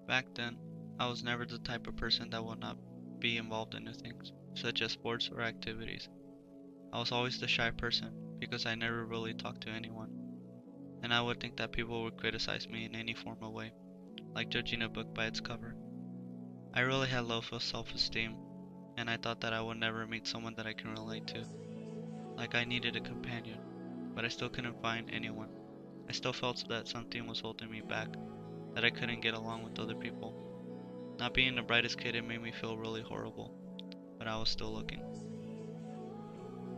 Back then, I was never the type of person that would not be involved in new things, such as sports or activities. I was always the shy person because I never really talked to anyone, and I would think that people would criticize me in any formal way, like judging a book by its cover. I really had low self-esteem, and I thought that I would never meet someone that I can relate to. Like I needed a companion, but I still couldn't find anyone. I still felt that something was holding me back, that I couldn't get along with other people. Not being the brightest kid, it made me feel really horrible, but I was still looking.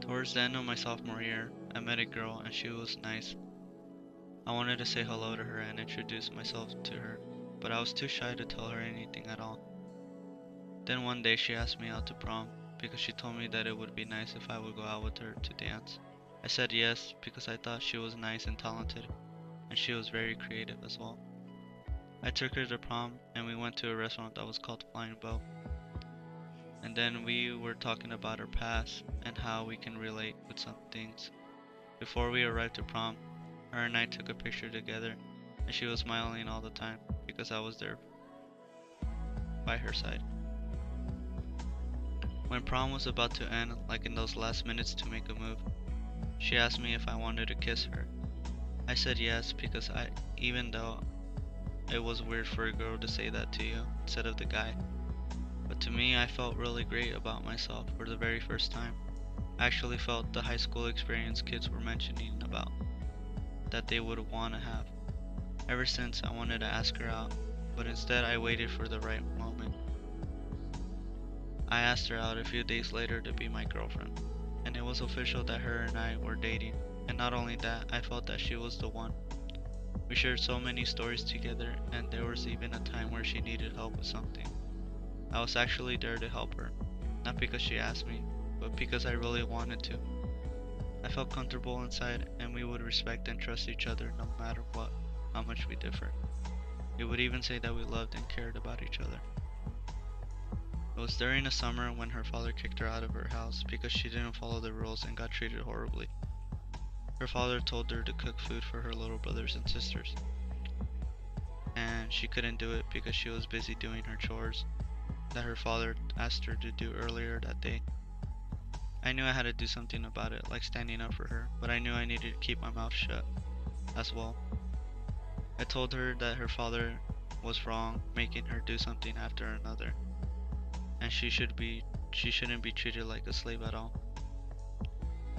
Towards the end of my sophomore year, I met a girl and she was nice. I wanted to say hello to her and introduce myself to her, but I was too shy to tell her anything at all. Then one day she asked me out to prom because she told me that it would be nice if I would go out with her to dance. I said yes because I thought she was nice and talented, and she was very creative as well. I took her to prom and we went to a restaurant that was called Flying Bow. And then we were talking about our past and how we can relate with some things. Before we arrived to prom, her and I took a picture together and she was smiling all the time because I was there by her side. When prom was about to end, like in those last minutes to make a move, she asked me if I wanted to kiss her. I said yes because even though it was weird for a girl to say that to you instead of the guy, but to me I felt really great about myself for the very first time. I actually felt the high school experience kids were mentioning about, that they would want to have. Ever since I wanted to ask her out, but instead I waited for the right moment. I asked her out a few days later to be my girlfriend, and it was official that her and I were dating, and not only that, I felt that she was the one. We shared so many stories together, and there was even a time where she needed help with something. I was actually there to help her, not because she asked me, but because I really wanted to. I felt comfortable inside, and we would respect and trust each other no matter what, how much we differed. We would even say that we loved and cared about each other. It was during the summer when her father kicked her out of her house because she didn't follow the rules and got treated horribly. Her father told her to cook food for her little brothers and sisters, and she couldn't do it because she was busy doing her chores that her father asked her to do earlier that day. I knew I had to do something about it, like standing up for her, but I knew I needed to keep my mouth shut as well. I told her that her father was wrong, making her do something after another, and she shouldn't be treated like a slave at all.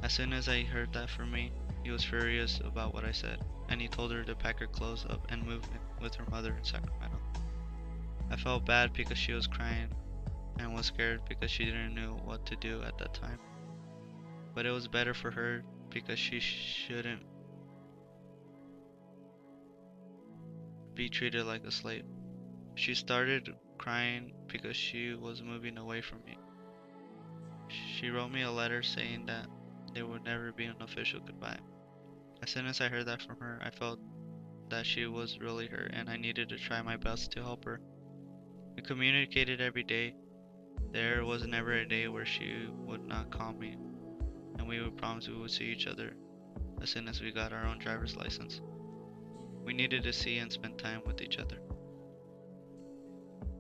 As soon as I heard that from me, he was furious about what I said, and he told her to pack her clothes up and move in with her mother in Sacramento. I felt bad because she was crying and was scared because she didn't know what to do at that time. But it was better for her because she shouldn't be treated like a slave. She started crying because she was moving away from me. She wrote me a letter saying that there would never be an official goodbye. As soon as I heard that from her, I felt that she was really hurt and I needed to try my best to help her. We communicated every day. There was never a day where she would not call me, and we would promise we would see each other as soon as we got our own driver's license. We needed to see and spend time with each other.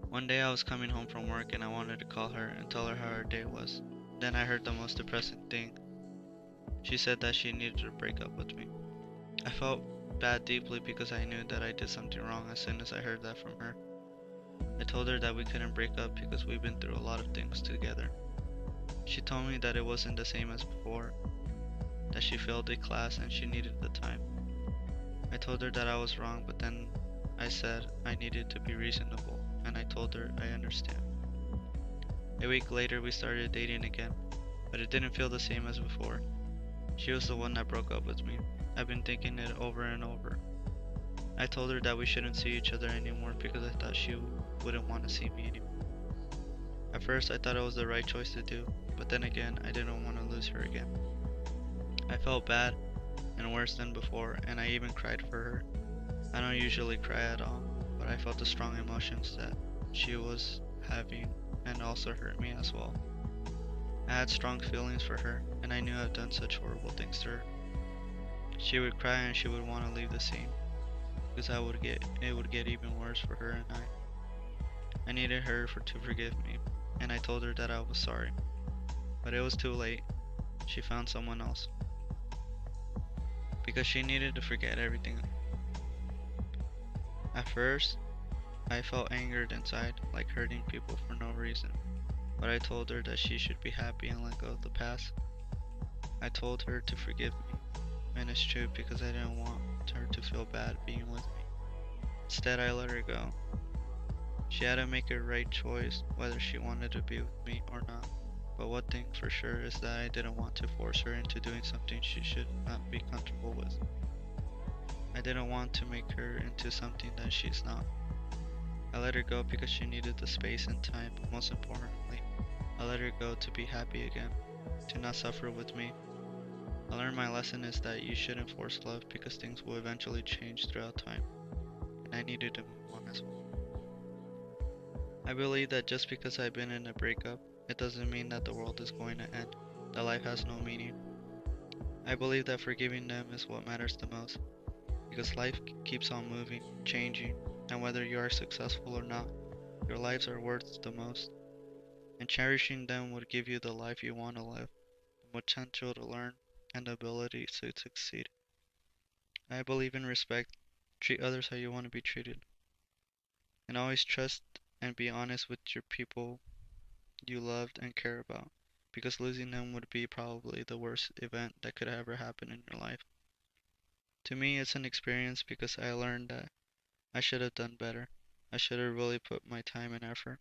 One day I was coming home from work and I wanted to call her and tell her how her day was. Then I heard the most depressing thing. She said that she needed to break up with me. I felt bad deeply because I knew that I did something wrong as soon as I heard that from her. I told her that we couldn't break up because we've been through a lot of things together. She told me that it wasn't the same as before, that she failed a class and she needed the time. I told her that I was wrong, but then I said I needed to be reasonable, and I told her I understand. A week later we started dating again, but it didn't feel the same as before. She was the one that broke up with me. I've been thinking it over and over. I told her that we shouldn't see each other anymore because I thought she wouldn't want to see me anymore. At first I thought it was the right choice to do, but then again I didn't want to lose her again. I felt bad and worse than before, and I even cried for her. I don't usually cry at all, but I felt the strong emotions that she was having and also hurt me as well. I had strong feelings for her, and I knew I'd done such horrible things to her. She would cry and she would want to leave the scene, because it would get even worse for her and I. I needed her to forgive me, and I told her that I was sorry. But it was too late. She found someone else. Because she needed to forget everything. At first, I felt angered inside, like hurting people for no reason. But I told her that she should be happy and let go of the past. I told her to forgive me, and it's true because I didn't want her to feel bad being with me. Instead, I let her go. She had to make a right choice whether she wanted to be with me or not. But one thing for sure is that I didn't want to force her into doing something she should not be comfortable with. I didn't want to make her into something that she's not. I let her go because she needed the space and time, but most importantly, I let her go to be happy again, to not suffer with me. I learned my lesson is that you shouldn't force love because things will eventually change throughout time, and I needed to move on as well. I believe that just because I've been in a breakup, it doesn't mean that the world is going to end, that life has no meaning. I believe that forgiving them is what matters the most, because life keeps on moving, changing, and whether you are successful or not, your lives are worth the most, and cherishing them would give you the life you want to live, the potential to learn, and the ability to succeed. I believe in respect, treat others how you want to be treated, and always trust and be honest with your people you loved and care about, because losing them would be probably the worst event that could ever happen in your life. To me, it's an experience because I learned that I should have done better. I should have really put my time and effort.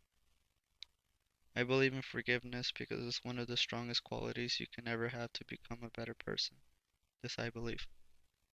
I believe in forgiveness because it's one of the strongest qualities you can ever have to become a better person. This I believe.